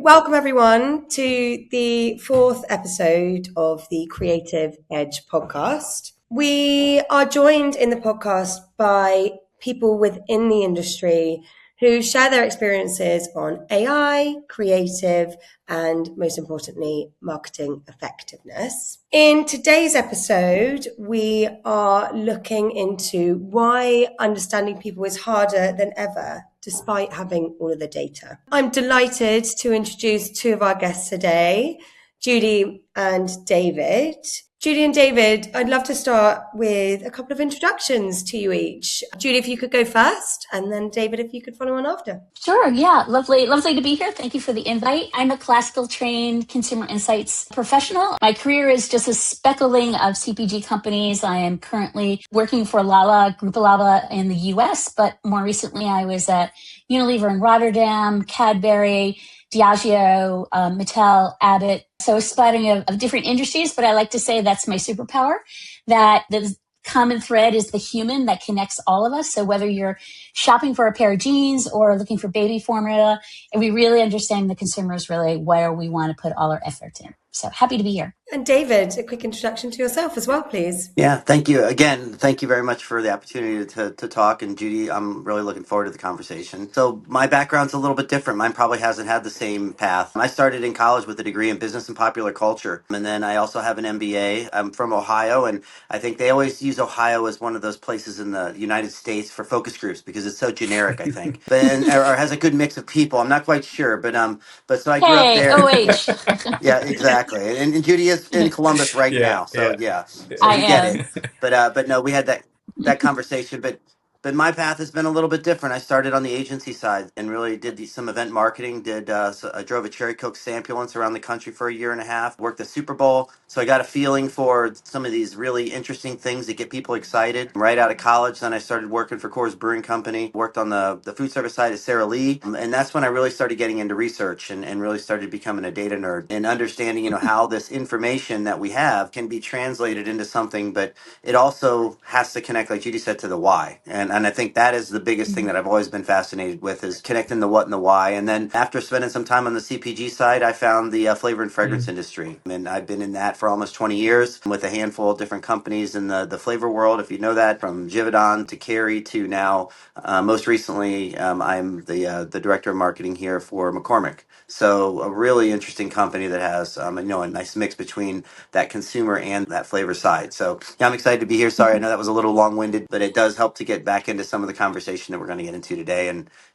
welcome everyone to the fourth episode of the Creative Edge podcast. We are joined in the podcast by people within the industry who share their experiences on AI, creative, and most importantly, marketing effectiveness. In today's episode, we are looking into why understanding people is harder than ever, despite having all of the data. I'm delighted to introduce two of our guests today, Judy and David. Judy and David, I'd love to start with a couple of introductions to you each. Judy, if you could go first, and then David, if you could follow on after. Sure, yeah. Lovely to be here. Thank you for the invite. I'm a classical trained consumer insights professional. My career is just a speckling of CPG companies. I am currently working for Lala, Grupo Lala in the US, but more recently I was at Unilever in Rotterdam, Cadbury, Diageo, Mattel, Abbott. So a splattering of different industries, but I like to say that's my superpower, that the common thread is the human that connects all of us. So whether you're shopping for a pair of jeans or looking for baby formula, and we really understand the consumer is really where we want to put all our effort in. So happy to be here. And David, a quick introduction to yourself as well, please. Yeah, thank you. Again, thank you very much for the opportunity to talk. And Judy, I'm really looking forward to the conversation. So my background's a little bit different. Mine probably hasn't had the same path. I started in college with a degree in business and popular culture. And then I also have an MBA. I'm from Ohio, and I think they always use Ohio as one of those places in the United States for focus groups because it's so generic, I think. Or has a good mix of people. I'm not quite sure, but so I grew up there. OH. Yeah, exactly. And Judy is in Columbus right now. So yeah. So I we get am. it. But no, we had that conversation. But my path has been a little bit different. I started on the agency side and really did some event marketing. So I drove a Cherry Coke ambulance around the country for a year and a half. Worked the Super Bowl, so I got a feeling for some of these really interesting things that get people excited. Right out of college, then I started working for Coors Brewing Company. Worked on the food service side at Sara Lee, and that's when I really started getting into research and really started becoming a data nerd and understanding, how this information that we have can be translated into something, but it also has to connect, like Judy said, to the why. And I think that is the biggest thing that I've always been fascinated with is connecting the what and the why. And then after spending some time on the CPG side, I found the flavor and fragrance industry. And I've been in that for almost 20 years with a handful of different companies in the flavor world, if you know that, from Givaudan to Kerry to now, most recently, I'm the director of marketing here for McCormick. So a really interesting company that has, a nice mix between that consumer and that flavor side. So yeah, I'm excited to be here. Sorry, I know that was a little long-winded, but it does help to get back into some of the conversation that we're going to get into today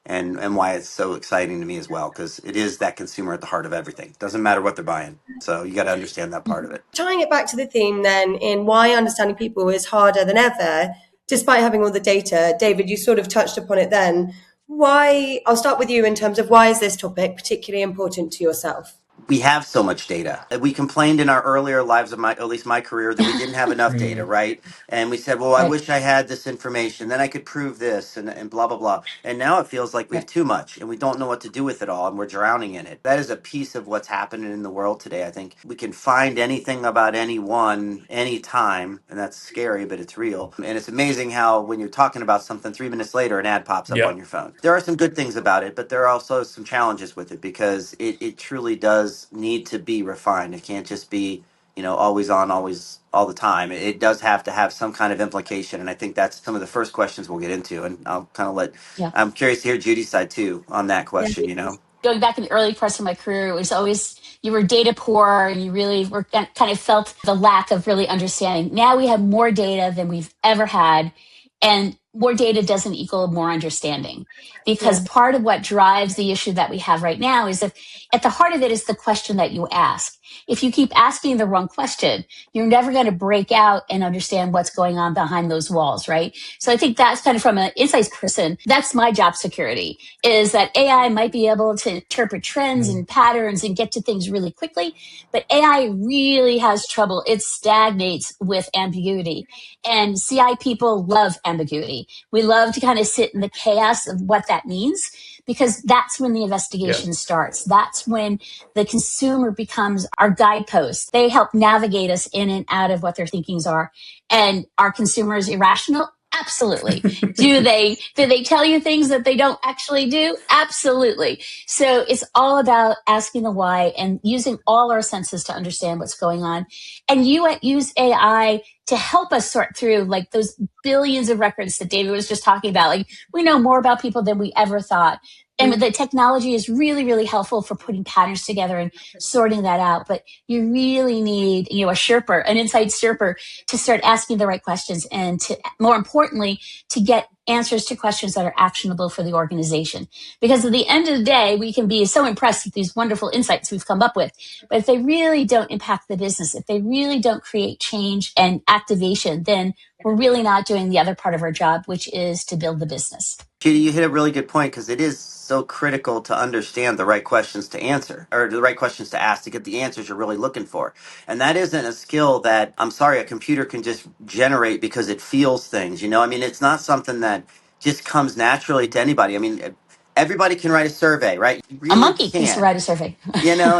and why it's so exciting to me as well, because it is that consumer at the heart of everything. Doesn't matter what they're buying. So you got to understand that part of it. Tying it back to the theme then in why understanding people is harder than ever, despite having all the data. David, you sort of touched upon it then. Why, I'll start with you in terms of why is this topic particularly important to yourself? We have so much data. We complained in our earlier lives of at least my career, that we didn't have enough data, right? And we said, well, I wish I had this information, then I could prove this and blah, blah, blah. And now it feels like we have too much and we don't know what to do with it all and we're drowning in it. That is a piece of what's happening in the world today. I think we can find anything about anyone, anytime, and that's scary, but it's real. And it's amazing how when you're talking about something, 3 minutes later, an ad pops up on your phone. There are some good things about it, but there are also some challenges with it because it truly does need to be refined. It can't just be, always on, always, all the time. It does have to have some kind of implication. And I think that's some of the first questions we'll get into. And I'll kind of I'm curious to hear Judy's side too on that question, Going back in the early parts of my career, it was always, you were data poor and you really were kind of felt the lack of really understanding. Now we have more data than we've ever had. And more data doesn't equal more understanding, because part of what drives the issue that we have right now is that at the heart of it is the question that you ask. If you keep asking the wrong question, you're never going to break out and understand what's going on behind those walls, right? So I think that's kind of from an insights person, that's my job security, is that AI might be able to interpret trends and patterns and get to things really quickly, but AI really has trouble. It stagnates with ambiguity. And CI people love ambiguity. We love to kind of sit in the chaos of what that means, because that's when the investigation starts. That's when the consumer becomes our guidepost. They help navigate us in and out of what their thinkings are. And are consumers irrational? Absolutely. Do they tell you things that they don't actually do? Absolutely. So it's all about asking the why and using all our senses to understand what's going on. And you use AI to help us sort through like those billions of records that David was just talking about. Like we know more about people than we ever thought. And the technology is really, really helpful for putting patterns together and sorting that out. But you really need, a Sherper, an inside Sherper, to start asking the right questions and to, more importantly, to get answers to questions that are actionable for the organization. Because at the end of the day, we can be so impressed with these wonderful insights we've come up with. But if they really don't impact the business, if they really don't create change and activation, then we're really not doing the other part of our job, which is to build the business. Judy, you hit a really good point because it is so critical to understand the right questions to answer or the right questions to ask to get the answers you're really looking for. And that isn't a skill that, I'm sorry, a computer can just generate because it feels things. I mean, it's not something that just comes naturally to anybody. I mean, everybody can write a survey, right? You A really monkey needs to can. write a survey.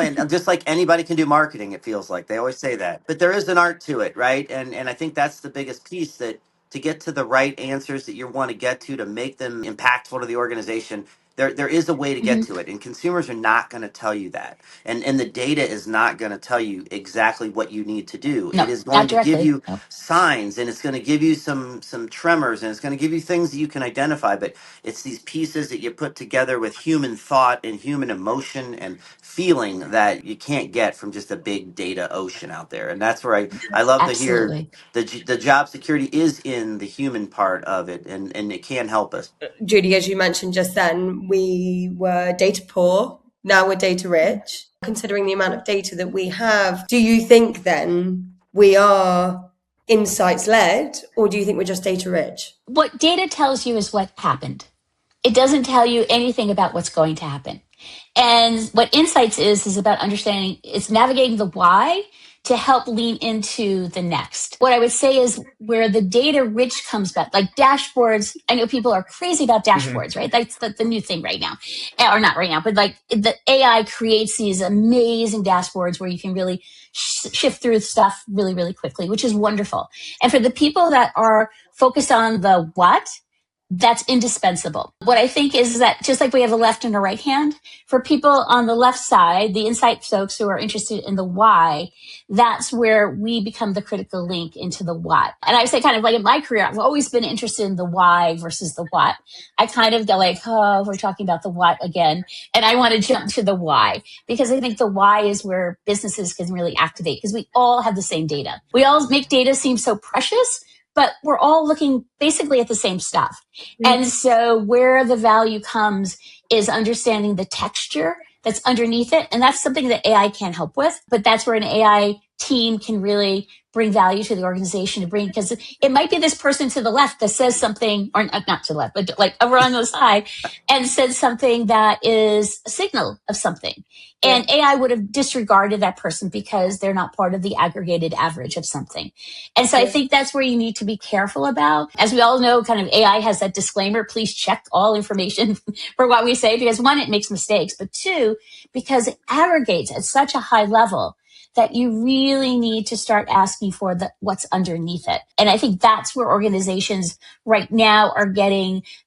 And just like anybody can do marketing, it feels like they always say that. But there is an art to it, right? And I think that's the biggest piece, that to get to the right answers that you want to get to make them impactful to the organization, there is a way to get Mhm. to it. And consumers are not going to tell you that. And the data is not going to tell you exactly what you need to do. No, It is going not to give directly. you No. signs, and it's going to give you some tremors, and it's going to give you things that you can identify. But it's these pieces that you put together with human thought and human emotion and feeling that you can't get from just a big data ocean out there. And that's where I love to hear Absolutely. the job security is in the human part of it, and it can help us. Judy, as you mentioned just then, we were data poor. Now we're data rich. Considering the amount of data that we have, do you think then we are insights led, or do you think we're just data rich? What data tells you is what happened. It doesn't tell you anything about what's going to happen. And what insights is about understanding, it's navigating the why to help lean into the next. What I would say is where the data rich comes back, like dashboards. I know people are crazy about dashboards, right? That's the new thing right now. Or not right now, but like the AI creates these amazing dashboards where you can really shift through stuff really, really quickly, which is wonderful. And for the people that are focused on the what, that's indispensable. What I think is that just like we have a left and a right hand, for people on the left side, the insight folks who are interested in the why, that's where we become the critical link into the what. And I say kind of like in my career, I've always been interested in the why versus the what. I kind of go like, oh, we're talking about the what again. And I want to jump to the why because I think the why is where businesses can really activate because we all have the same data. We all make data seem so precious, but we're all looking basically at the same stuff. And so where the value comes is understanding the texture that's underneath it. And that's something that AI can't help with, but that's where an AI team can really bring value to the organization because it might be this person to the left that says something, or not to the left, but like over on the side and says something that is a signal of something. And AI would have disregarded that person because they're not part of the aggregated average of something. And so I think that's where you need to be careful about. As we all know, kind of AI has that disclaimer, please check all information for what we say, because one, it makes mistakes, but two, because it aggregates at such a high level that you really need to start asking for what's underneath it. And I think that's where organizations right now are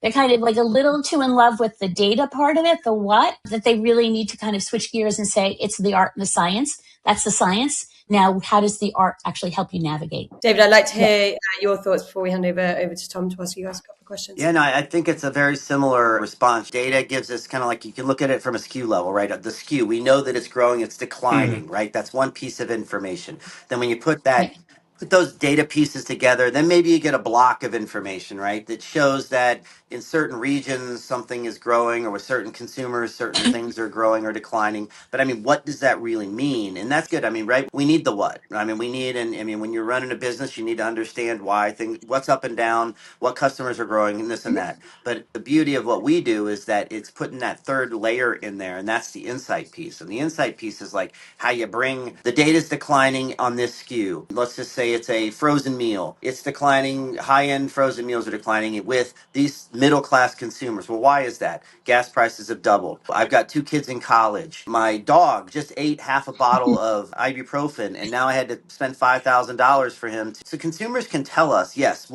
they're kind of like a little too in love with the data part of it, the what, that they really need to kind of switch gears and say, it's the art and the science. That's the science. Now, how does the art actually help you navigate? David, I'd like to hear your thoughts before we hand over to Tom to ask you guys a couple of questions. Yeah, no, I think it's a very similar response. Data gives us kind of like, you can look at it from a SKU level, right? The SKU, we know that it's growing, it's declining, right? That's one piece of information. Then when you Right. put those data pieces together, then maybe you get a block of information, right? That shows that in certain regions something is growing, or with certain consumers certain things are growing or declining. But I mean, what does that really mean? And that's good. I mean, right? We need the what. I mean, and I mean, when you're running a business, you need to understand what's up and down, what customers are growing, and this and that. But the beauty of what we do is that it's putting that third layer in there, and that's the insight piece. And the insight piece is like how you bring the data's declining on this SKU. Let's just say say it's a frozen meal. It's declining. High-end frozen meals are declining with these middle-class consumers. Well, why is that? Gas prices have doubled. I've got 2 kids in college. My dog just ate half a bottle of ibuprofen, and now I had to spend $5,000 for him. So consumers can tell us, yes,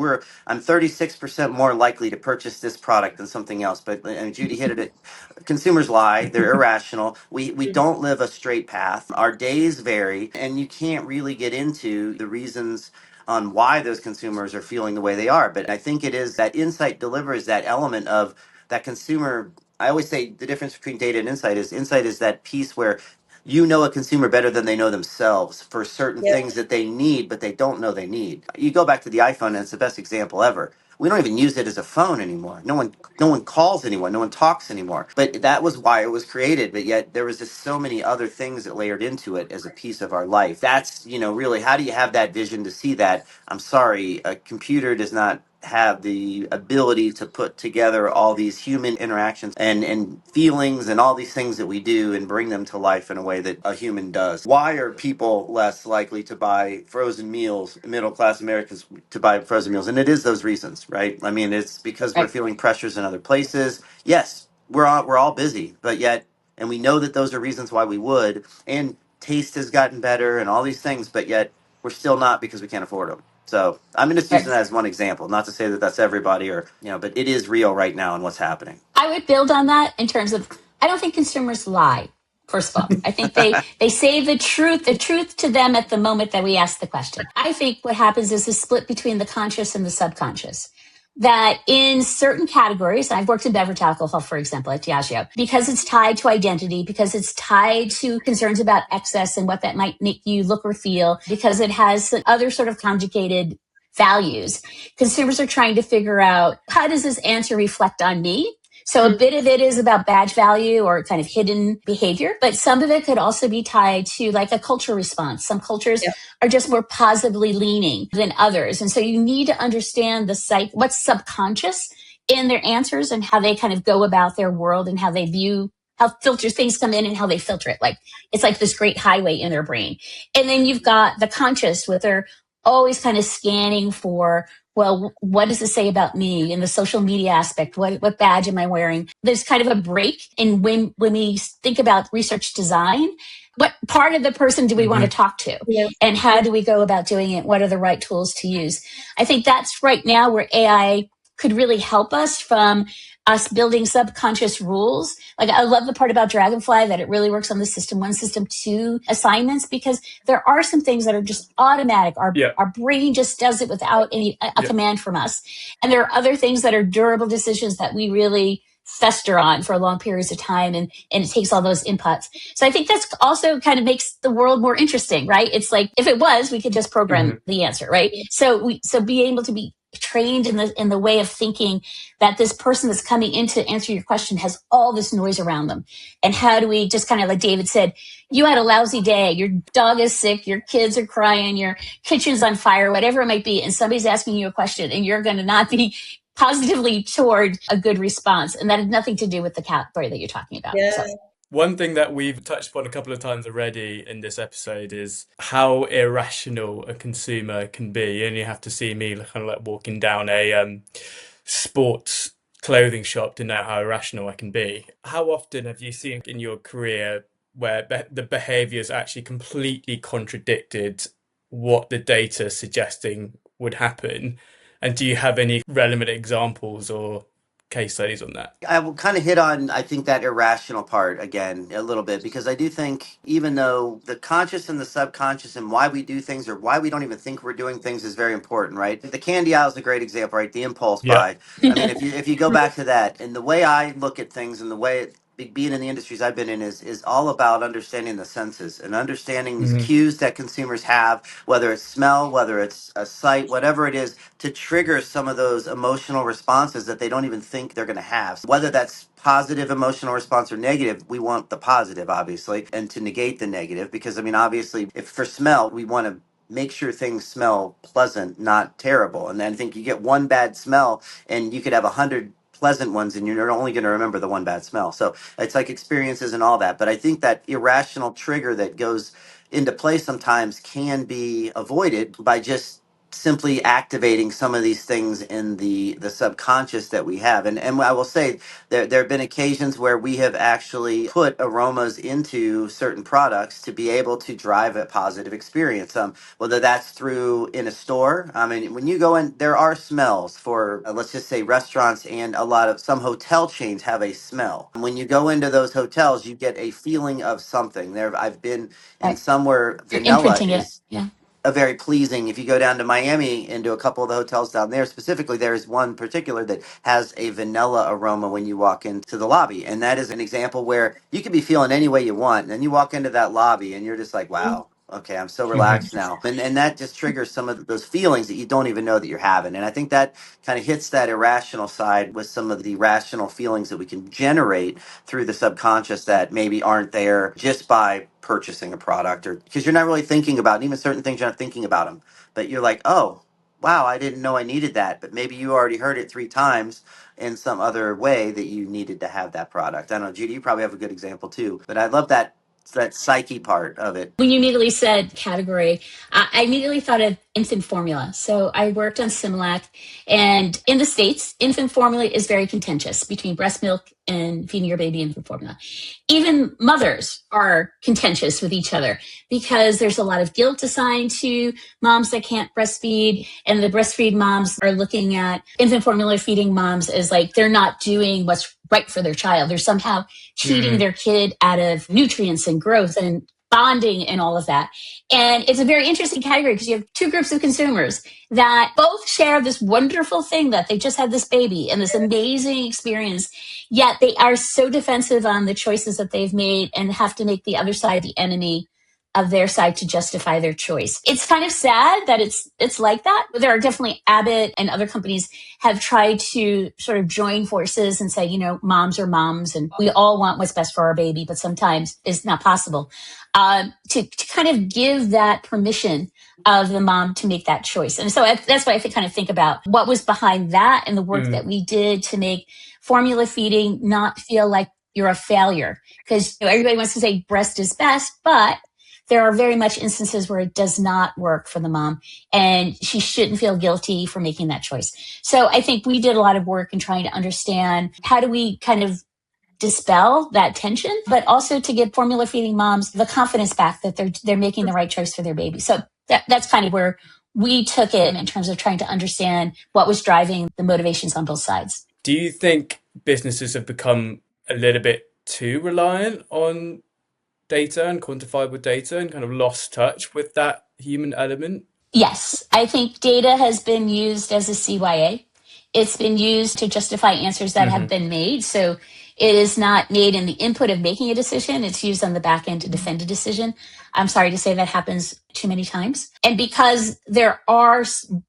I'm 36% more likely to purchase this product than something else. But and Judy hit it. Consumers lie. They're irrational. We don't live a straight path. Our days vary, and you can't really get into the reasons on why those consumers are feeling the way they are. But I think it is that insight delivers that element of that consumer. I always say the difference between data and insight is that piece where you know a consumer better than they know themselves for certain Yeah. things that they need, but they don't know they need. You go back to the iPhone, and it's the best example ever. We don't even use it as a phone anymore. No one calls anyone. No one talks anymore. But that was why it was created. But yet there was just so many other things that layered into it as a piece of our life. That's, really, how do you have that vision to see that? I'm sorry, a computer does not have the ability to put together all these human interactions and feelings and all these things that we do and bring them to life in a way that a human does. Why are people less likely to buy frozen meals, middle class Americans to buy frozen meals? And it is those reasons, right? I mean, it's because we're Right. feeling pressures in other places. Yes, we're all busy, but yet, and we know that those are reasons why we would, and taste has gotten better and all these things, but yet we're still not because we can't afford them. So I'm just Right. using that as one example, not to say that that's everybody or, but it is real right now and what's happening. I would build on that in terms of I don't think consumers lie. First of all, I think they say the truth to them at the moment that we ask the question. I think what happens is a split between the conscious and the subconscious. That in certain categories, I've worked in beverage alcohol, for example, at Diageo, because it's tied to identity, because it's tied to concerns about excess and what that might make you look or feel, because it has other sort of conjugated values. Consumers are trying to figure out, how does this answer reflect on me? So a bit of it is about badge value or kind of hidden behavior, but some of it could also be tied to like a cultural response. Some cultures Yeah. are just more positively leaning than others. And so you need to understand what's subconscious in their answers and how they kind of go about their world and how they view how filter things come in and how they filter it. Like it's like this great highway in their brain. And then you've got the conscious with their always kind of scanning for, well, what does it say about me in the social media aspect? What badge am I wearing? There's kind of a break in when we think about research design. What part of the person do we want to talk to? Yeah. And how do we go about doing it? What are the right tools to use? I think that's right now where AI could really help us from us building subconscious rules. Like I love the part about Dragonfly that it really works on the system 1, system 2 assignments, because there are some things that are just automatic. Our brain just does it without a command from us. And there are other things that are durable decisions that we really fester on for long periods of time, and it takes all those inputs. So I think that's also kind of makes the world more interesting, right? It's like if it was, we could just program the answer, right? So being able to be trained in the way of thinking that this person that's coming in to answer your question has all this noise around them. And how do we just kind of, like David said, you had a lousy day, your dog is sick, your kids are crying, your kitchen's on fire, whatever it might be, and somebody's asking you a question and you're going to not be positively toward a good response. And that has nothing to do with the category that you're talking about. Yeah. So. One thing that we've touched upon a couple of times already in this episode is how irrational a consumer can be. You only have to see me kind of like walking down a sports clothing shop to know how irrational I can be. How often have you seen in your career where the behaviours actually completely contradicted what the data is suggesting would happen? And do you have any relevant examples or case studies on that? I will kind of hit on, I think, that irrational part again a little bit, because I do think even though the conscious and the subconscious and why we do things or why we don't even think we're doing things is very important, right? The candy aisle is a great example, right? The impulse buy. I mean, if you go back to that, and the way I look at things and the way being in the industries I've been in is all about understanding the senses and understanding these cues that consumers have, whether it's smell, whether it's a sight, whatever it is, to trigger some of those emotional responses that they don't even think they're going to have. Whether that's positive emotional response or negative, we want the positive, obviously, and to negate the negative, because I mean, obviously, if for smell, we want to make sure things smell pleasant, not terrible. And then I think you get one bad smell and you could have 100 pleasant ones, and you're only going to remember the one bad smell. So it's like experiences and all that. But I think that irrational trigger that goes into play sometimes can be avoided by just simply activating some of these things in the subconscious that we have. And I will say there have been occasions where we have actually put aromas into certain products to be able to drive a positive experience. Whether that's through in a store. I mean, when you go in, there are smells for, let's just say, restaurants, and a lot of some hotel chains have a smell. When you go into those hotels, you get a feeling of something. I've been in Right. somewhere You're vanilla imprinting it. is Yeah. a very pleasing. If you go down to Miami into a couple of the hotels down there specifically, there is one particular that has a vanilla aroma when you walk into the lobby, and that is an example where you could be feeling any way you want, and then you walk into that lobby and you're just like, wow, okay, I'm so relaxed now. And that just triggers some of those feelings that you don't even know that you're having. And I think that kind of hits that irrational side with some of the rational feelings that we can generate through the subconscious that maybe aren't there just by purchasing a product, or because you're not really thinking about, and even certain things you're not thinking about them, but you're like, oh wow, I didn't know I needed that, but maybe you already heard it 3 times in some other way that you needed to have that product. I don't know, Judy, you probably have a good example too, but I love that psyche part of it. When you immediately said category, I immediately thought of infant formula. So I worked on Similac, and in the States, infant formula is very contentious between breast milk and feeding your baby infant formula. Even mothers are contentious with each other because there's a lot of guilt assigned to moms that can't breastfeed, and the breastfeed moms are looking at infant formula feeding moms as like they're not doing what's right for their child. They're somehow cheating their kid out of nutrients and growth and bonding and all of that. And it's a very interesting category because you have two groups of consumers that both share this wonderful thing that they just had this baby and this amazing experience, yet they are so defensive on the choices that they've made and have to make the other side the enemy of their side to justify their choice. It's kind of sad that it's like that. There are definitely Abbott and other companies have tried to sort of join forces and say, moms are moms and we all want what's best for our baby, but sometimes it's not possible. To kind of give that permission of the mom to make that choice. And so that's why I kind of think about what was behind that and the work that we did to make formula feeding not feel like you're a failure. Because everybody wants to say breast is best, but there are very much instances where it does not work for the mom, and she shouldn't feel guilty for making that choice. So I think we did a lot of work in trying to understand how do we kind of dispel that tension, but also to give formula feeding moms the confidence back that they're making the right choice for their baby. So that's kind of where we took it in terms of trying to understand what was driving the motivations on both sides. Do you think businesses have become a little bit too reliant on data and quantifiable data and kind of lost touch with that human element? Yes, I think data has been used as a CYA. It's been used to justify answers that have been made. So it is not made in the input of making a decision. It's used on the back end to defend a decision. I'm sorry to say that happens too many times. And because there are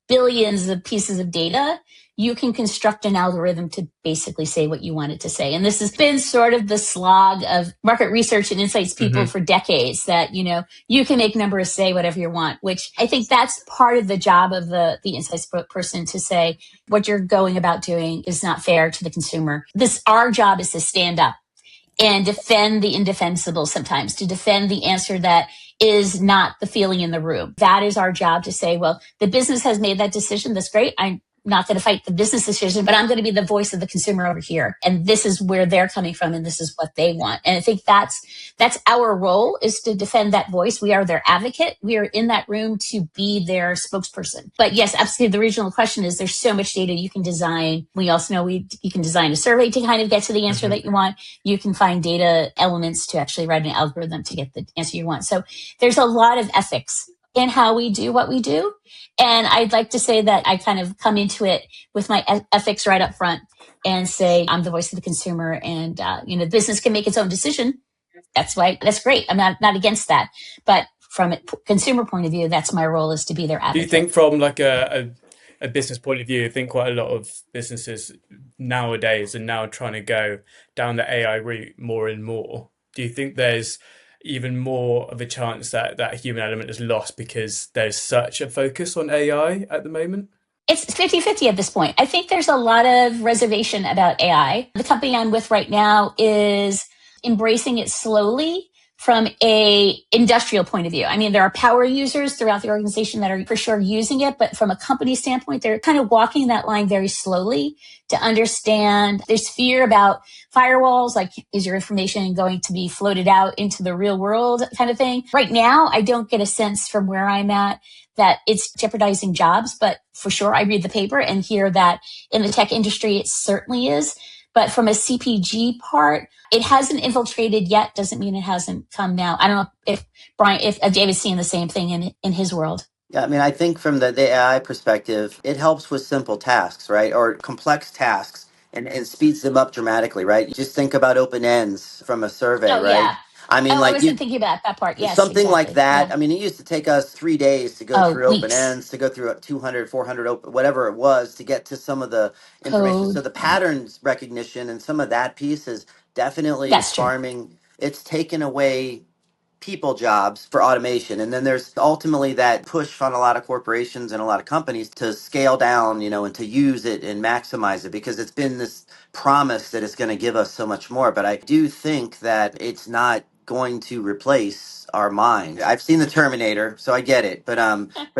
billions of pieces of data, you can construct an algorithm to basically say what you want it to say. And this has been sort of the slog of market research and insights people for decades that, you can make numbers say whatever you want, which I think that's part of the job of the insights person to say what you're going about doing is not fair to the consumer. Our job is to stand up and defend the indefensible sometimes, to defend the answer that is not the feeling in the room. That is our job to say, well, the business has made that decision. That's great. I'm not going to fight the business decision, but I'm going to be the voice of the consumer over here. And this is where they're coming from, and this is what they want. And I think that's our role, is to defend that voice. We are their advocate. We are in that room to be their spokesperson. But yes, absolutely. The regional question is there's so much data you can design. We also know you can design a survey to kind of get to the answer that you want. You can find data elements to actually write an algorithm to get the answer you want. So there's a lot of ethics in how we do what we do. And I'd like to say that I kind of come into it with my ethics right up front and say, I'm the voice of the consumer, and, the business can make its own decision. That's great. I'm not against that. But from a consumer point of view, that's my role, is to be their advocate. Do you think from like a business point of view, I think quite a lot of businesses nowadays are now trying to go down the AI route more and more? Do you think there's even more of a chance that human element is lost because there's such a focus on AI at the moment? It's 50-50 at this point. I think there's a lot of reservation about AI. The company I'm with right now is embracing it slowly from a industrial point of view. I mean, there are power users throughout the organization that are for sure using it, but from a company standpoint, they're kind of walking that line very slowly to understand there's fear about firewalls, like is your information going to be floated out into the real world kind of thing. Right now, I don't get a sense from where I'm at that it's jeopardizing jobs, but for sure I read the paper and hear that in the tech industry, it certainly is. But from a CPG part, it hasn't infiltrated yet. Doesn't mean it hasn't come now. I don't know if Brian, if David's seeing the same thing in his world. Yeah, I mean, I think from the AI perspective, it helps with simple tasks, right? Or complex tasks and speeds them up dramatically, right? Just think about open ends from a survey, Oh right? yeah. I mean, Oh, I like wasn't you, thinking about that part. Yes, something like exactly. that. Yeah. I mean, it used to take us 3 days to go Oh, through open weeks. ends, to go through 200, 400, whatever it was, to get to some of the information. So Code. the Yeah. patterns recognition and some of that piece is definitely That's true. farming. It's taken away people jobs for automation. And then there's ultimately that push on a lot of corporations and a lot of companies to scale down, and to use it and maximize it because it's been this promise that it's going to give us so much more. But I do think that it's not going to replace our mind. I've seen the Terminator, so I get it. But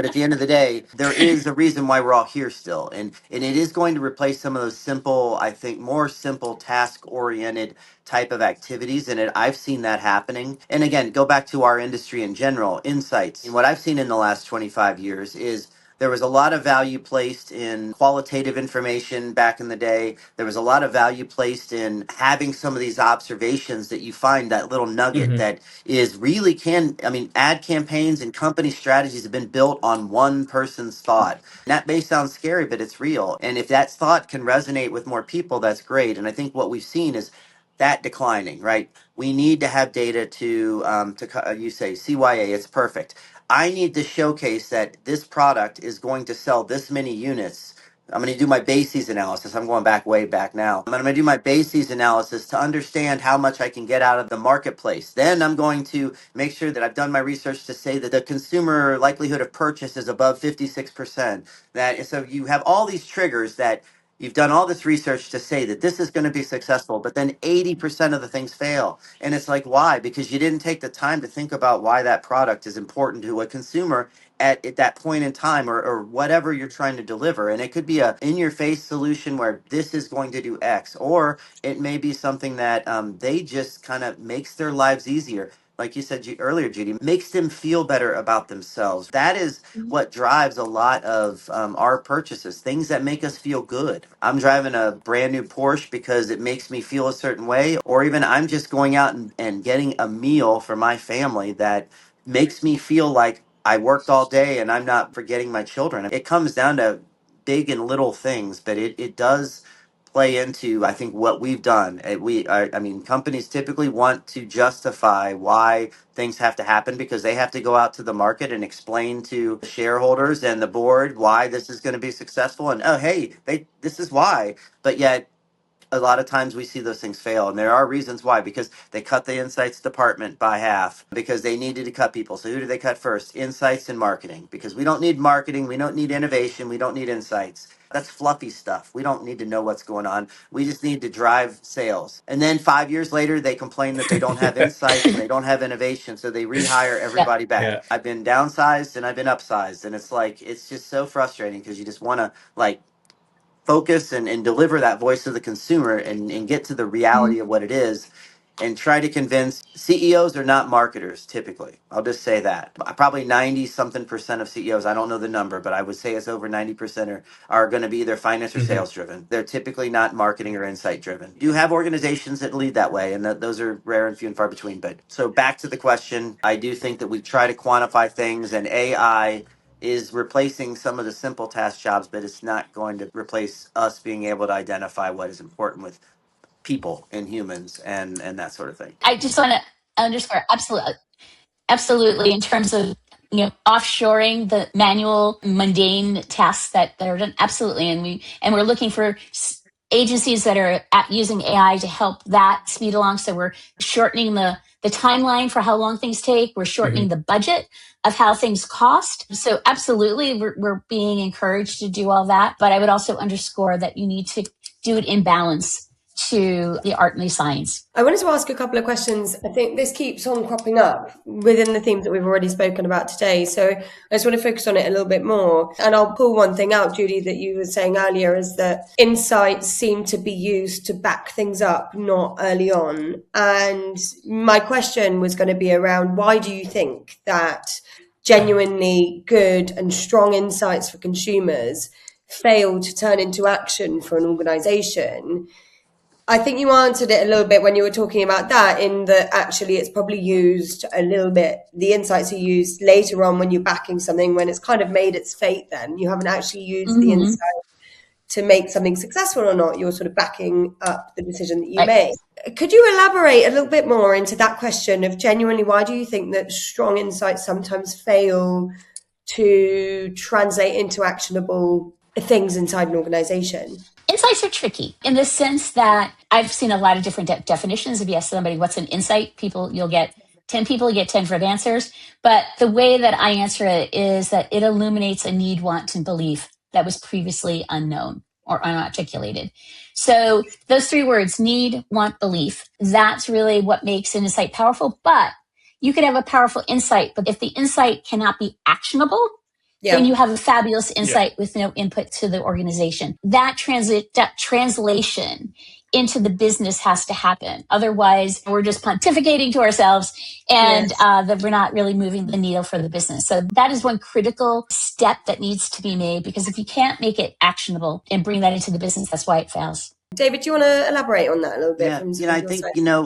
at the end of the day, there is a reason why we're all here still. And it is going to replace some of those simple, I think more simple task oriented type of activities, and I've seen that happening. And again, go back to our industry in general, insights. And what I've seen in the last 25 years is there was a lot of value placed in qualitative information back in the day. There was a lot of value placed in having some of these observations that you find, that little nugget Hmm. that is really I mean, ad campaigns and company strategies have been built on one person's thought. And that may sound scary, but it's real. And if that thought can resonate with more people, that's great. And I think what we've seen is that declining, right? We need to have data you say CYA, it's perfect. I need to showcase that this product is going to sell this many units. I'm going to do my bases analysis. I'm going back way back now. I'm going to do my bases analysis to understand how much I can get out of the marketplace. Then I'm going to make sure that I've done my research to say that the consumer likelihood of purchase is above 56%. So you have all these triggers that you've done all this research to say that this is going to be successful, but then 80% of the things fail. And it's like, why? Because you didn't take the time to think about why that product is important to a consumer at that point in time, or whatever you're trying to deliver. And it could be a in-your-face solution where this is going to do X, or it may be something that they just kind of makes their lives easier. Like you said earlier, Judy, makes them feel better about themselves. That is what drives a lot of our purchases, things that make us feel good. I'm driving a brand new Porsche because it makes me feel a certain way, or even I'm just going out and getting a meal for my family that makes me feel like I worked all day and I'm not forgetting my children. It comes down to big and little things, but it does play into, I think, what we've done. I mean, companies typically want to justify why things have to happen because they have to go out to the market and explain to shareholders and the board why this is going to be successful. And oh, hey, this is why. But yet a lot of times we see those things fail, and there are reasons why, because they cut the insights department by half because they needed to cut people. So who do they cut first? Insights and marketing, because we don't need marketing, we don't need innovation, we don't need insights. That's fluffy stuff. We don't need to know what's going on. We just need to drive sales. And then 5 years later, they complain that they don't have insights and they don't have innovation. So they rehire Yep. everybody back. Yeah. I've been downsized and I've been upsized. And it's like, it's just so frustrating because you just want to like focus and deliver that voice to the consumer and get to the reality of what it is and try to convince. CEOs are not marketers typically. I'll just say that. Probably 90 something percent of CEOs, I don't know the number, but I would say it's over 90% are going to be either finance or Hmm. sales driven. They're typically not marketing or insight driven. You have organizations that lead that way, and those are rare and few and far between. But so back to the question, I do think that we try to quantify things, and AI is replacing some of the simple task jobs, but it's not going to replace us being able to identify what is important with people and humans and that sort of thing. I just want to underscore absolutely in terms of offshoring the manual mundane tasks that are done, absolutely, and we're looking for agencies that are using AI to help that speed along, so we're shortening the timeline for how long things take. We're shortening the budget of how things cost. So absolutely, we're being encouraged to do all that. But I would also underscore that you need to do it in balance to the art and the science. I wanted to ask a couple of questions. I think this keeps on cropping up within the themes that we've already spoken about today. So I just want to focus on it a little bit more. And I'll pull one thing out, Judy, that you were saying earlier, is that insights seem to be used to back things up, not early on. And my question was going to be around, why do you think that genuinely good and strong insights for consumers fail to turn into action for an organization? I think you answered it a little bit when you were talking about that, in that actually it's probably used a little bit, the insights are used later on when you're backing something, when it's kind of made its fate. Then you haven't actually used the insight to make something successful or not. You're sort of backing up the decision that you make. Could you elaborate a little bit more into that question of genuinely, why do you think that strong insights sometimes fail to translate into actionable things inside an organization? Insights are tricky in the sense that I've seen a lot of different definitions. If you ask somebody what's an insight, you'll get 10 people, you get 10 different answers. But the way that I answer it is that it illuminates a need, want, and belief that was previously unknown or unarticulated. So those three words, need, want, belief, that's really what makes an insight powerful. But you could have a powerful insight, but if the insight cannot be actionable, then you have a fabulous insight with no input to the organization. That translation into the business has to happen. Otherwise, we're just pontificating to ourselves and that we're not really moving the needle for the business. So that is one critical step that needs to be made, because if you can't make it actionable and bring that into the business, that's why it fails. David, do you want to elaborate on that a little bit? Yeah, I think,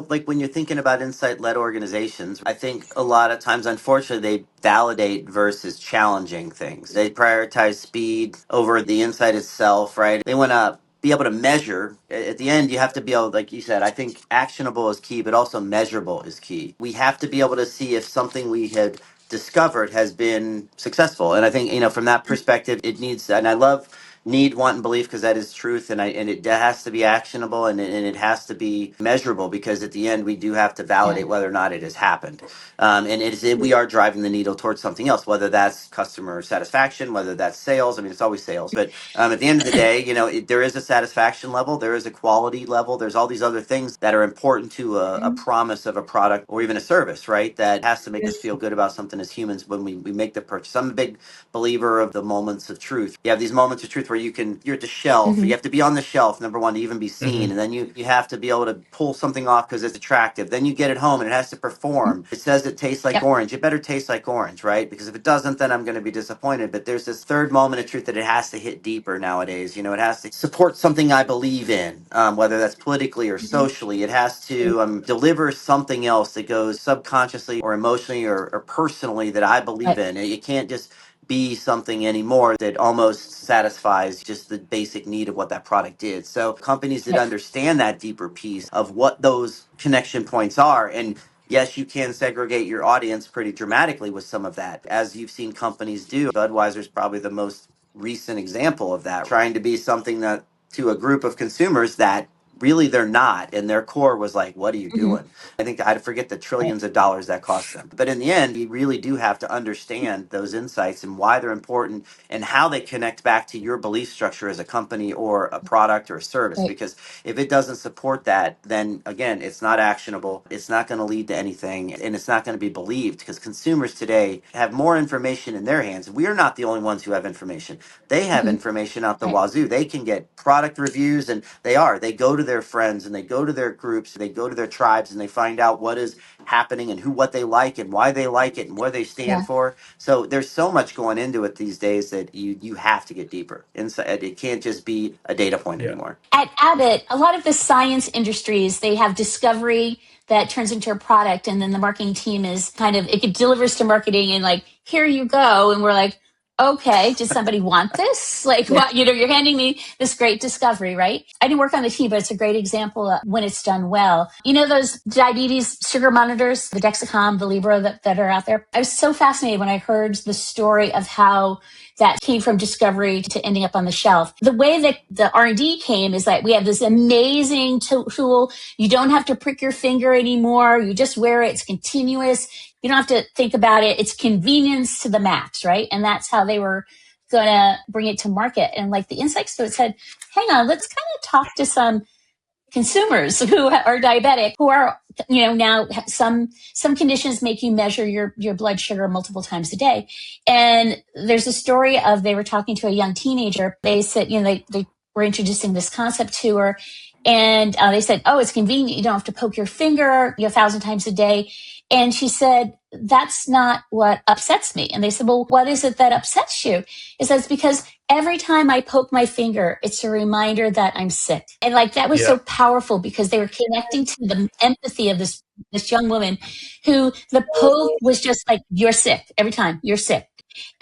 like when you're thinking about insight-led organizations, I think a lot of times, unfortunately, they validate versus challenging things. They prioritize speed over the insight itself, right? They want to be able to measure. At the end, you have to be able, like you said, I think actionable is key, but also measurable is key. We have to be able to see if something we had discovered has been successful. And I think, from that perspective, it needs, and I love need, want, and belief, because that is truth, and it has to be actionable, and it has to be measurable, because at the end we do have to validate whether or not it has happened, and we are driving the needle towards something else, whether that's customer satisfaction, whether that's sales. I mean, it's always sales, but at the end of the day, there is a satisfaction level, there is a quality level, there's all these other things that are important to a promise of a product or even a service, right? That has to make us feel good about something as humans when we make the purchase. I'm a big believer of the moments of truth. You have these moments of truth where you're at the shelf. You have to be on the shelf, number one, to even be seen. And then you have to be able to pull something off because it's attractive. Then you get it home and it has to perform. It says it tastes like orange. It better taste like orange, right? Because if it doesn't, then I'm going to be disappointed. But there's this third moment of truth that it has to hit deeper nowadays. It has to support something I believe in, whether that's politically or socially. It has to deliver something else that goes subconsciously or emotionally or personally that I believe in. You can't just be something anymore that almost satisfies just the basic need of what that product is. So companies that understand that deeper piece of what those connection points are, and yes, you can segregate your audience pretty dramatically with some of that, as you've seen companies do. Budweiser's probably the most recent example of that, trying to be something that to a group of consumers that really they're not, and their core was like, what are you doing? I think I forget the trillions of dollars that cost them. But in the end, you really do have to understand those insights and why they're important and how they connect back to your belief structure as a company or a product or a service. Because if it doesn't support that, then again, it's not actionable. It's not going to lead to anything, and it's not going to be believed, because consumers today have more information in their hands. We are not the only ones who have information. They have information out the wazoo. They can get product reviews, and they go to their friends and they go to their groups, they go to their tribes, and they find out what is happening and what they like and why they like it and what they stand for. So there's so much going into it these days that you have to get deeper inside. It can't just be a data point anymore. At Abbott, a lot of the science industries, they have discovery that turns into a product, and then the marketing team is it delivers to marketing and like, here you go. And we're like, okay, does somebody want this? Like, what, you're handing me this great discovery, right? I didn't work on the team, but it's a great example of when it's done well. Those diabetes sugar monitors, the Dexcom, the Libra that are out there? I was so fascinated when I heard the story of how that came from discovery to ending up on the shelf. The way that the R&D came is that we have this amazing tool. You don't have to prick your finger anymore. You just wear it. It's continuous. You don't have to think about it. It's convenience to the max, right? And that's how they were going to bring it to market. And like the insights to it said, hang on, let's kind of talk to some consumers who are diabetic, who are, now some conditions make you measure your blood sugar multiple times a day. And there's a story of, they were talking to a young teenager. They said, they were introducing this concept to her. And they said, oh, it's convenient. You don't have to poke your finger 1,000 times a day. And she said, that's not what upsets me. And they said, well, what is it that upsets you? It says, because every time I poke my finger, it's a reminder that I'm sick. And like, that was so powerful because they were connecting to the empathy of this young woman who the poke was just like, you're sick every time, you're sick.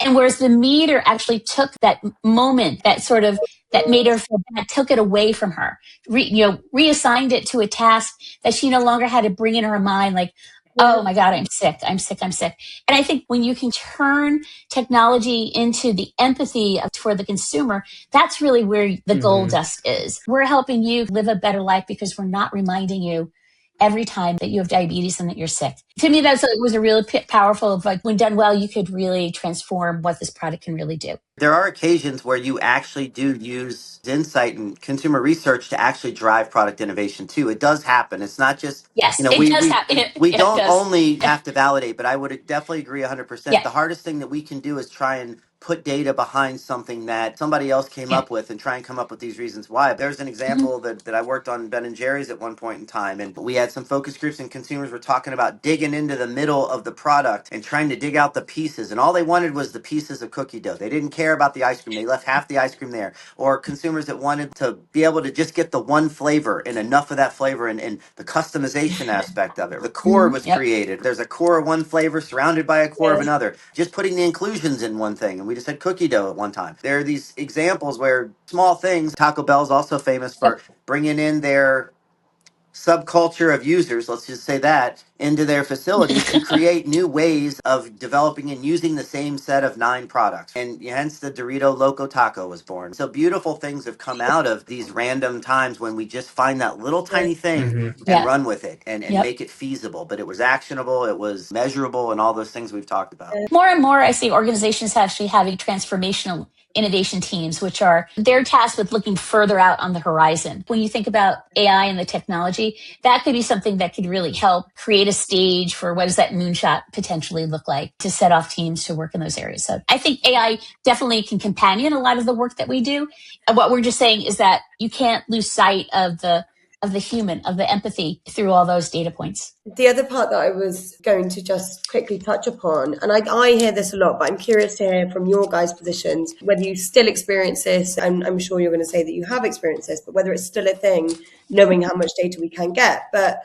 And whereas the meter actually took that moment, that made her feel bad, took it away from her, reassigned it to a task that she no longer had to bring in her mind, like, oh my God, I'm sick. I'm sick. And I think when you can turn technology into the empathy for the consumer, that's really where the gold dust is. We're helping you live a better life because we're not reminding you every time that you have diabetes and that you're sick. To me, it was a really powerful, like when done well, you could really transform what this product can really do. There are occasions where you actually do use insight and consumer research to actually drive product innovation too. It does happen. It's not just, yes, it does happen. We don't only have to validate, but I would definitely agree 100%. Yeah. The hardest thing that we can do is try and put data behind something that somebody else came up with and try and come up with these reasons why. There's an example that I worked on Ben and Jerry's at one point in time, and we had some focus groups and consumers were talking about digging into the middle of the product and trying to dig out the pieces, and all they wanted was the pieces of cookie dough. They didn't care about the ice cream. They left half the ice cream there. Or consumers that wanted to be able to just get the one flavor and enough of that flavor and the customization aspect of it. The core was created. There's a core of one flavor surrounded by a core of another. Just putting the inclusions in one thing. And we just had cookie dough at one time. There are these examples where small things. Taco Bell's also famous for bringing in their subculture of users, let's just say that, into their facilities to create new ways of developing and using the same set of 9 products. And hence the Dorito Loco Taco was born. So beautiful things have come out of these random times when we just find that little tiny thing and run with it and make it feasible. But it was actionable, it was measurable, and all those things we've talked about. More and more, I see organizations actually having transformational innovation teams, which are they're tasked with looking further out on the horizon. When you think about AI and the technology, that could be something that could really help create a stage for what does that moonshot potentially look like to set off teams to work in those areas. So I think AI definitely can companion a lot of the work that we do. And what we're just saying is that you can't lose sight of the human, of the empathy through all those data points. The other part that I was going to just quickly touch upon, and I hear this a lot, but I'm curious to hear from your guys' positions, whether you still experience this, and I'm sure you're going to say that you have experienced this, but whether it's still a thing, knowing how much data we can get. But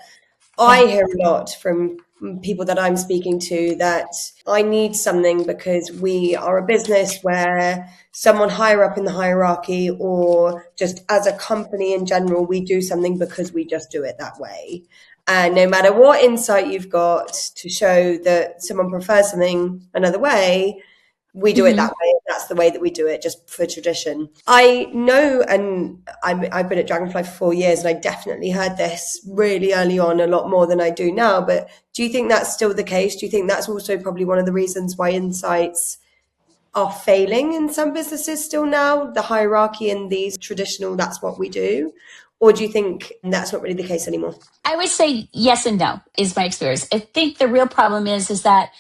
I hear a lot from people that I'm speaking to that I need something because we are a business where someone higher up in the hierarchy or just as a company in general, we do something because we just do it that way. And no matter what insight you've got to show that someone prefers something another way, we do it that way. That's the way that we do it, just for tradition. I know, and I've been at Dragonfly for 4 years, and I definitely heard this really early on, a lot more than I do now. But do you think that's still the case? Do you think that's also probably one of the reasons why insights are failing in some businesses still now? The hierarchy and these traditional, that's what we do. Or do you think that's not really the case anymore? I would say yes and no is my experience. I think the real problem is that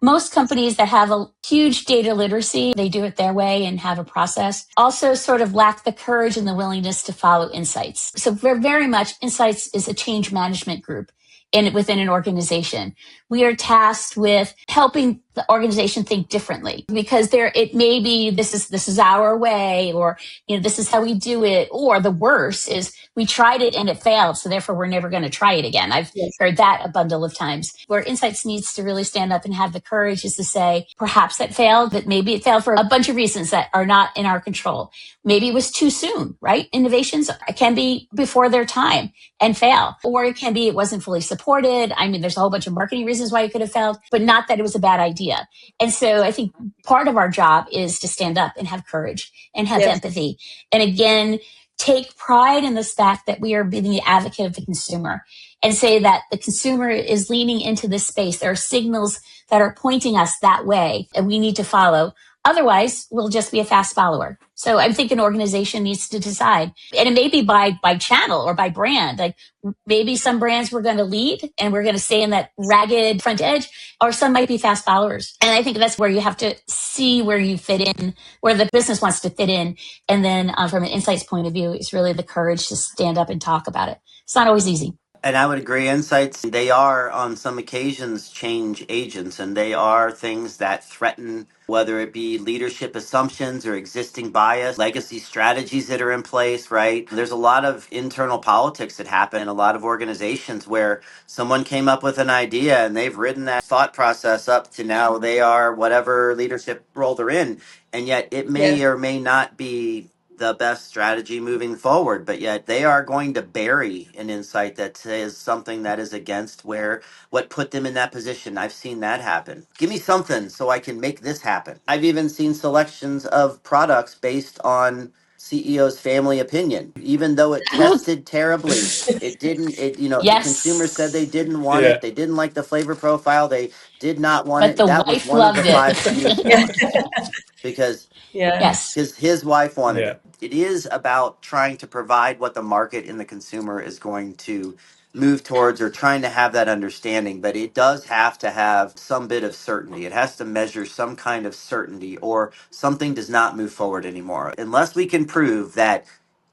most companies that have a huge data literacy, they do it their way and have a process, also sort of lack the courage and the willingness to follow insights. So very much insights is a change management group within an organization. We are tasked with helping the organization think differently because it may be this is our way, or this is how we do it, or the worst is we tried it and it failed, so therefore we're never going to try it again. I've heard that a bundle of times. Where insights needs to really stand up and have the courage is to say perhaps that failed, but maybe it failed for a bunch of reasons that are not in our control. Maybe it was too soon, right? Innovations can be before their time and fail, or it can be it wasn't fully supported. I mean, there's a whole bunch of marketing reasons why it could have failed, but not that it was a bad idea. idea. And so I think part of our job is to stand up and have courage and have empathy. And again, take pride in this fact that we are being the advocate of the consumer and say that the consumer is leaning into this space. There are signals that are pointing us that way and we need to follow. Otherwise, we'll just be a fast follower. So I think an organization needs to decide, and it may be by channel or by brand. Like maybe some brands we're going to lead and we're going to stay in that ragged front edge, or some might be fast followers. And I think that's where you have to see where you fit in, where the business wants to fit in. And then from an insights point of view, it's really the courage to stand up and talk about it. It's not always easy. And I would agree, insights, they are on some occasions change agents, and they are things that threaten, whether it be leadership assumptions or existing bias, legacy strategies that are in place, right? There's a lot of internal politics that happen in a lot of organizations where someone came up with an idea and they've ridden that thought process up to now they are whatever leadership role they're in. And yet it may or may not be the best strategy moving forward, but yet they are going to bury an insight that says something that is against where what put them in that position. I've seen that happen. Give me something so I can make this happen. I've even seen selections of products based on CEO's family opinion, even though it tested terribly. It didn't, the consumer said they didn't want it. They didn't like the flavor profile. They did not want But it. the That was wife one of the loved it. 5 SKUs launched because Yes. his wife wanted it. It is about trying to provide what the market and the consumer is going to move towards, or trying to have that understanding, but it does have to have some bit of certainty. It has to measure some kind of certainty, or something does not move forward anymore. Unless we can prove that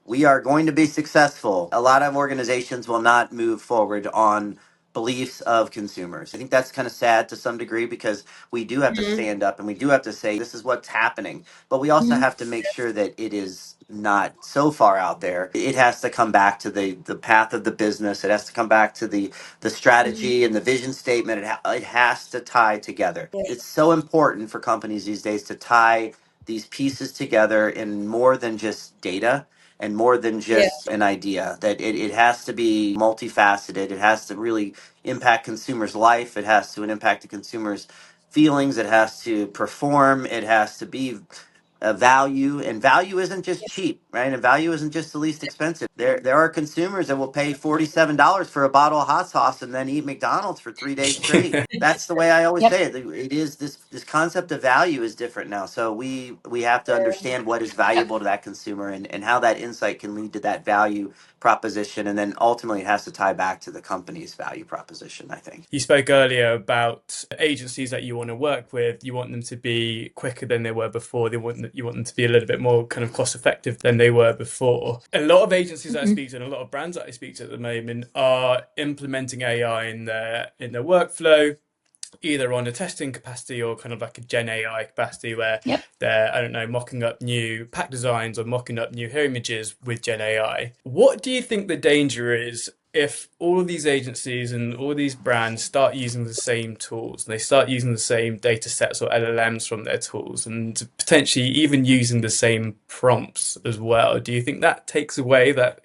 we are going to be successful, a lot of organizations will not move forward on beliefs of consumers. I think that's kind of sad to some degree, because we do have to stand up and we do have to say this is what's happening, but we also have to make sure that it is not so far out there. It has to come back to the path of the business. It has to come back to the strategy and the vision statement. It has to tie together. It's so important for companies these days to tie these pieces together in more than just data and more than just an idea, that it has to be multifaceted. It has to really impact consumers' life. It has to impact the consumers' feelings. It has to perform. It has to be a value, and value isn't just cheap, right? And value isn't just the least expensive. There are consumers that will pay $47 for a bottle of hot sauce and then eat McDonald's for 3 days straight. That's the way I always say it. It is this concept of value is different now. So we have to understand what is valuable to that consumer, and how that insight can lead to that value proposition, and then ultimately it has to tie back to the company's value proposition, I think. You spoke earlier about agencies that you want to work with. You want them to be quicker than they were before. You want them to be a little bit more kind of cost effective than they were before. A lot of agencies that I speak to, and a lot of brands that I speak to at the moment, are implementing AI in their workflow, either on a testing capacity or kind of like a Gen AI capacity, where they're, I don't know, mocking up new pack designs or mocking up new hair images with Gen AI. What do you think the danger is if all of these agencies and all these brands start using the same tools, and they start using the same data sets or LLMs from their tools, and potentially even using the same prompts as well? Do you think that takes away that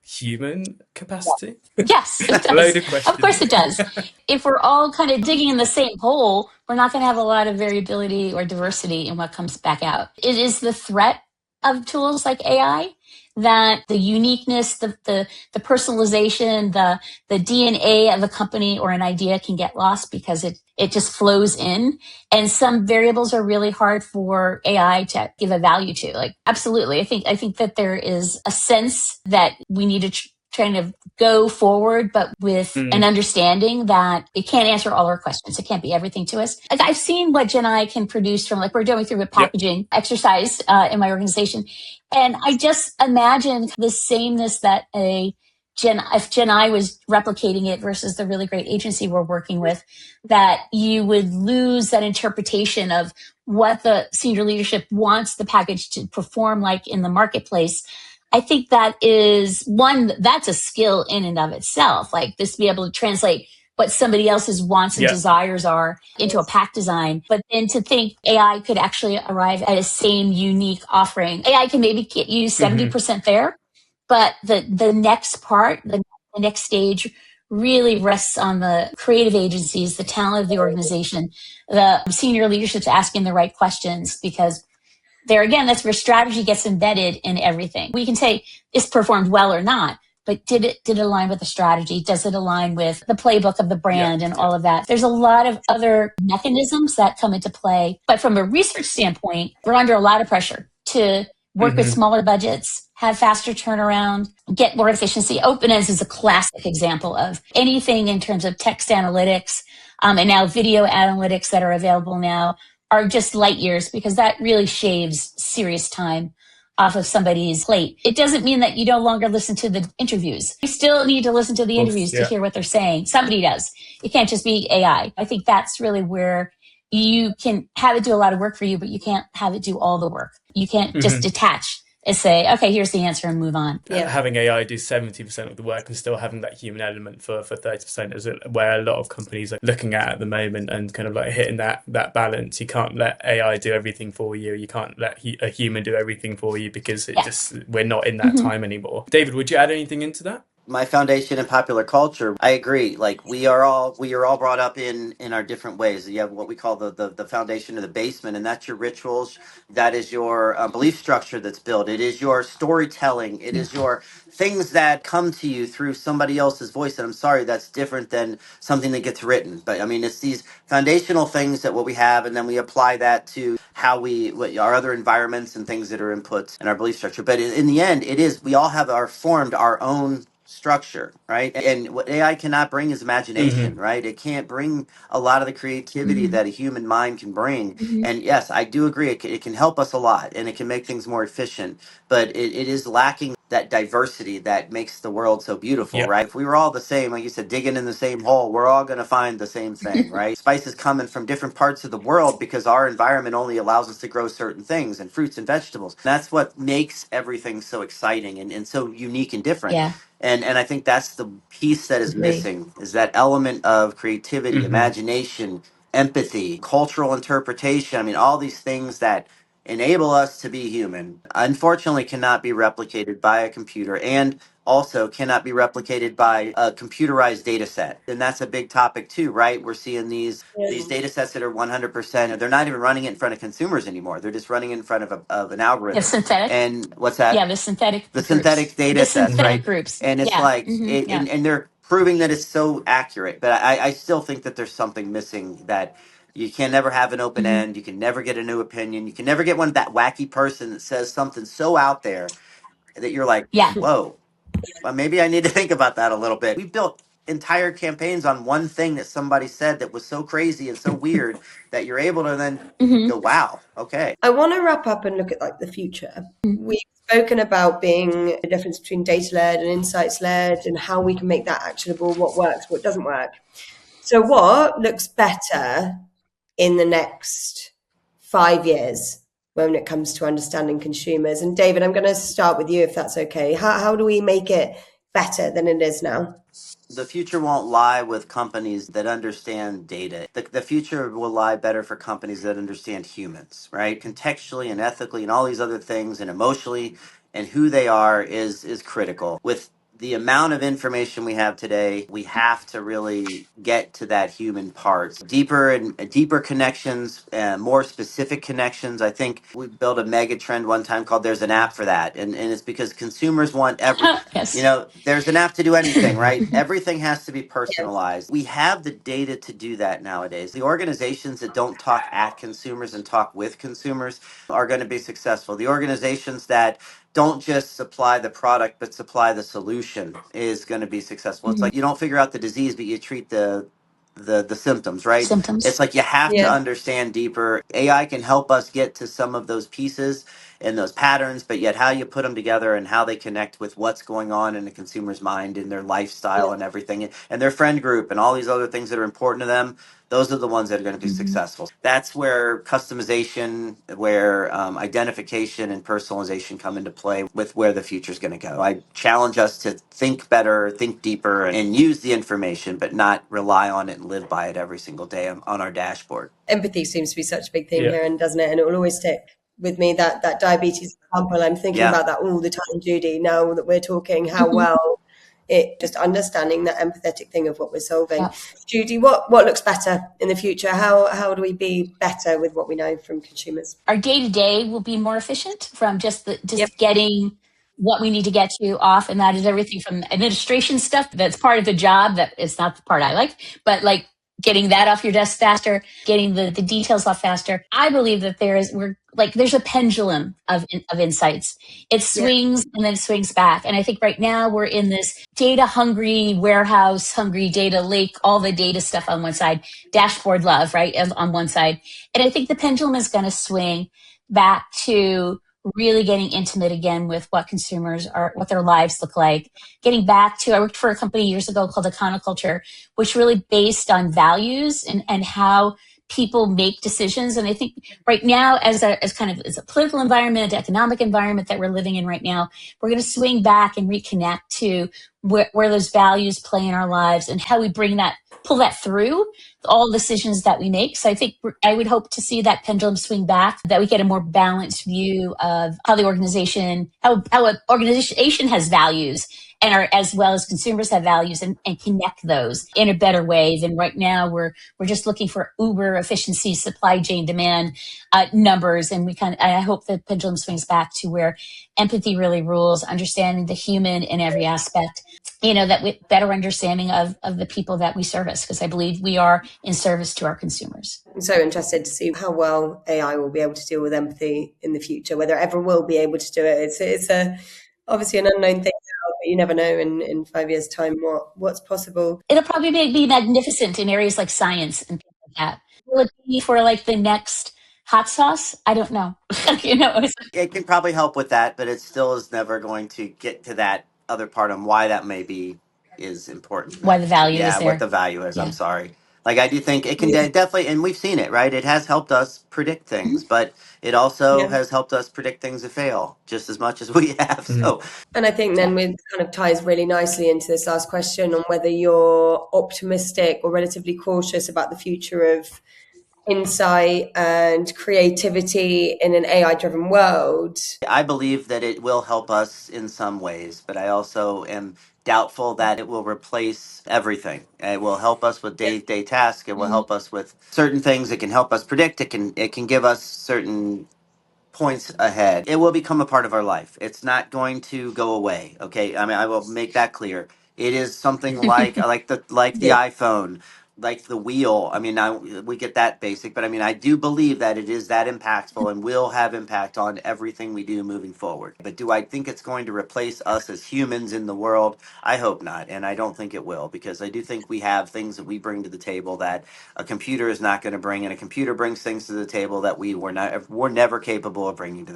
human capacity? Yes, it does. Load of questions. Of course it does. If we're all kind of digging in the same hole, we're not going to have a lot of variability or diversity in what comes back out. It is the threat of tools like AI that the uniqueness, the personalization, the DNA of a company or an idea can get lost because it just flows in. And some variables are really hard for AI to give a value to. Like, absolutely. I think that there is a sense that we need to trying to go forward, but with an understanding that it can't answer all our questions. It can't be everything to us. Like, I've seen what Gen I can produce from, like, we're going through a packaging exercise in my organization. And I just imagine the sameness that if Gen I was replicating it versus the really great agency we're working with, that you would lose that interpretation of what the senior leadership wants the package to perform like in the marketplace. I think that is that's a skill in and of itself, like this, to be able to translate what somebody else's wants and desires are into a pack design. But then to think AI could actually arrive at a same unique offering. AI can maybe get you 70% there, but the next part, the next stage really rests on the creative agencies, the talent of the organization, the senior leadership's asking the right questions, because there again, that's where strategy gets embedded in everything. We can say it's performed well or not, but did it align with the strategy? Does it align with the playbook of the brand and all of that? There's a lot of other mechanisms that come into play. But from a research standpoint, we're under a lot of pressure to work with smaller budgets, have faster turnaround, get more efficiency. OpenEds is a classic example of anything in terms of text analytics, and now video analytics that are available now are just light years, because that really shaves serious time off of somebody's plate. It doesn't mean that you no longer listen to the interviews. You still need to listen to the interviews to hear what they're saying. Somebody does. It can't just be AI. I think that's really where you can have it do a lot of work for you, but you can't have it do all the work. You can't just detach and say, okay, here's the answer and move on. Having AI do 70% of the work and still having that human element for 30% is where a lot of companies are looking at the moment, and kind of like hitting that balance. You can't let AI do everything for you. You can't let a human do everything for you, because we're not in that time anymore. David, would you add anything into that? My foundation in popular culture, I agree. Like we are all brought up in our different ways. You have what we call the foundation of the basement, and that's your rituals. That is your belief structure that's built. It is your storytelling. It is your things that come to you through somebody else's voice. And I'm sorry, that's different than something that gets written. But I mean, it's these foundational things that what we have, and then we apply that to how our other environments and things that are inputs in our belief structure. But in the end, it is, we all have formed our own structure, right? And what AI cannot bring is imagination, right? It can't bring a lot of the creativity that a human mind can bring. And yes, I do agree, it can help us a lot, and it can make things more efficient, but it is lacking that diversity that makes the world so beautiful, right? If we were all the same, like you said, digging in the same hole, we're all going to find the same thing, right? Spices coming from different parts of the world because our environment only allows us to grow certain things, and fruits and vegetables. That's what makes everything so exciting and so unique and different. Yeah. And I think that's the piece that is missing, is that element of creativity, imagination, empathy, cultural interpretation. I mean, all these things that enable us to be human, unfortunately cannot be replicated by a computer, and also cannot be replicated by a computerized data set. And that's a big topic too, right? We're seeing these data sets that are 100%, they're not even running it in front of consumers anymore. They're just running it in front of an algorithm. Yeah, synthetic. And what's that? Yeah, the synthetic Synthetic data the sets, synthetic right? groups. And it's and they're proving that it's so accurate. But I still think that there's something missing, that you can never have an open end. You can never get a new opinion. You can never get that wacky person that says something so out there that you're like, whoa, well, maybe I need to think about that a little bit. We built entire campaigns on one thing that somebody said that was so crazy and so weird that you're able to then go, wow, okay. I want to wrap up and look at like the future. We've spoken about being the difference between data-led and insights-led, and how we can make that actionable, what works, what doesn't work. So what looks better in the next 5 years when it comes to understanding consumers? And David, I'm going to start with you, if that's okay. How do we make it better than it is now? The future won't lie with companies that understand data. The future will lie better for companies that understand humans, right? Contextually and ethically and all these other things, and emotionally, and who they are is critical. With the amount of information we have today, we have to really get to that human part. Deeper and deeper connections, more specific connections. I think we built a mega trend one time called "There's an app for that," and it's because consumers want Yes. there's an app to do anything, right? Everything has to be personalized. We have the data to do that nowadays. The organizations that don't talk at consumers and talk with consumers are going to be successful. The organizations that don't just supply the product but supply the solution is going to be successful. It's like you don't figure out the disease, but you treat the symptoms, right? Symptoms. It's like you have to understand deeper. AI can help us get to some of those pieces and those patterns, but yet how you put them together and how they connect with what's going on in the consumer's mind and their lifestyle and everything, and their friend group and all these other things that are important to them, those are the ones that are going to be successful. That's where customization, where identification and personalization come into play with where the future is going to go. I challenge us to think better, think deeper, and use the information, but not rely on it and live by it every single day on our dashboard. Empathy seems to be such a big theme here, and doesn't it? And it will always stick with me, that diabetes example. I'm thinking about that all the time, Judy, now that we're talking, how well it just understanding that empathetic thing of what we're solving. Yeah. Judy, what looks better in the future? How do we be better with what we know from consumers? Our day-to-day will be more efficient from just Yep. getting what we need to get to off, and that is everything from administration stuff that's part of the job, that is not the part I like, but like getting that off your desk faster, getting the details off faster. I believe that there's a pendulum of insights. It swings and then it swings back. And I think right now we're in this data hungry, warehouse hungry, data lake, all the data stuff on one side, dashboard love, right, on one side. And I think the pendulum is going to swing back to really getting intimate again with what consumers are, what their lives look like. Getting back to, I worked for a company years ago called Econoculture, which really based on values and how people make decisions. And I think right now, as a political environment, economic environment that we're living in right now, we're going to swing back and reconnect to where those values play in our lives and how we pull that through all decisions that we make. So I think I would hope to see that pendulum swing back, that we get a more balanced view of how an organization has values, and as well as consumers have values, and connect those in a better way than right now. We're just looking for uber efficiency, supply chain demand numbers, and I hope the pendulum swings back to where empathy really rules, understanding the human in every aspect. That with better understanding of the people that we service, because I believe we are in service to our consumers. I'm so interested to see how well AI will be able to deal with empathy in the future, whether it ever will be able to do it. It's obviously an unknown thing now, but you never know in 5 years' time what's possible. It'll probably be magnificent in areas like science and things like that. Will it be for like the next hot sauce? I don't know. It can probably help with that, but it still is never going to get to that other part on why that maybe is important. Why the value is there. What the value is. Yeah. I'm sorry. Like, I do think it can definitely, and we've seen it, right? It has helped us predict things, but it also has helped us predict things that fail just as much as we have. So, and I think then it kind of ties really nicely into this last question on whether you're optimistic or relatively cautious about the future of insight and creativity in an AI-driven world. I believe that it will help us in some ways, but I also am doubtful that it will replace everything. It will help us with day-to-day tasks. It will help us with certain things. It can help us predict. It can give us certain points ahead. It will become a part of our life. It's not going to go away. Okay, I mean, I will make that clear. It is something like the iPhone, like the wheel. I mean, we get that basic, but I mean, I do believe that it is that impactful and will have impact on everything we do moving forward. But do I think it's going to replace us as humans in the world? I hope not, and I don't think it will, because I do think we have things that we bring to the table that a computer is not going to bring, and a computer brings things to the table that we're never capable of bringing to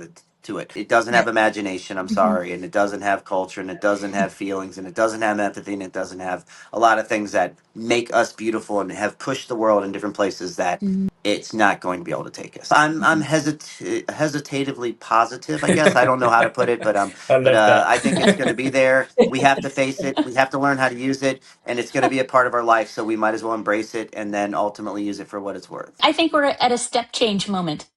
it. It doesn't have imagination, I'm sorry, and it doesn't have culture, and it doesn't have feelings, and it doesn't have empathy, and it doesn't have a lot of things that make us beautiful and have pushed the world in different places that it's not going to be able to take us. I'm hesitatively positive, I guess. I don't know how to put it, but I think it's going to be there. We have to face it. We have to learn how to use it, and it's going to be a part of our life, so we might as well embrace it and then ultimately use it for what it's worth. I think we're at a step change moment.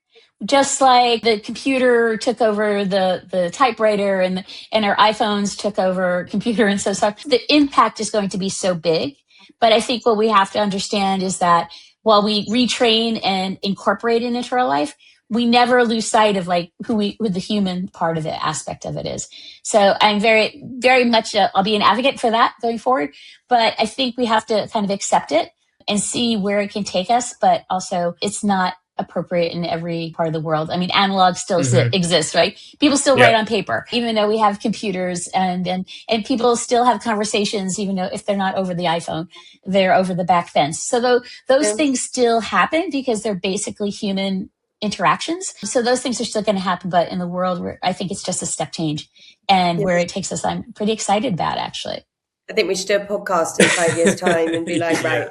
Just like the computer took over the typewriter and our iPhones took over computer and so on, the impact is going to be so big. But I think what we have to understand is that while we retrain and incorporate it into our life, we never lose sight of like who the human part of the aspect of it is. So I'm very, very much, I'll be an advocate for that going forward. But I think we have to kind of accept it and see where it can take us. But also it's not appropriate in every part of the world. I mean, analog still exists, right? People still write on paper, even though we have computers, and people still have conversations, even though if they're not over the iPhone, they're over the back fence. So those things still happen because they're basically human interactions. So those things are still going to happen, but in the world where I think it's just a step change, and where it takes us, I'm pretty excited about actually. I think we should do a podcast in 5 years' time and be like, right.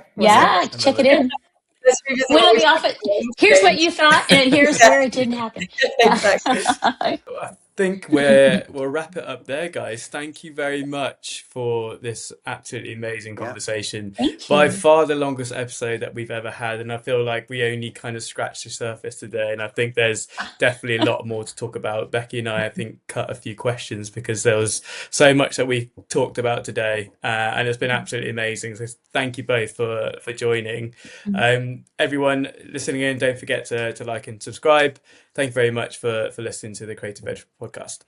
Check it in. When it'll be off, here's what you thought, and here's where it didn't happen. Exactly. think we'll wrap it up there, guys. Thank you very much for this absolutely amazing Yeah. conversation. Thank By you. far the longest episode that we've ever had, and I feel like we only kind of scratched the surface today. And I think there's definitely a lot more to talk about. Becky and I think, cut a few questions because there was so much that we talked about today, and it's been absolutely amazing. So thank you both for joining. Everyone listening in, don't forget to like and subscribe. Thank you very much for listening to the Creative Edge podcast.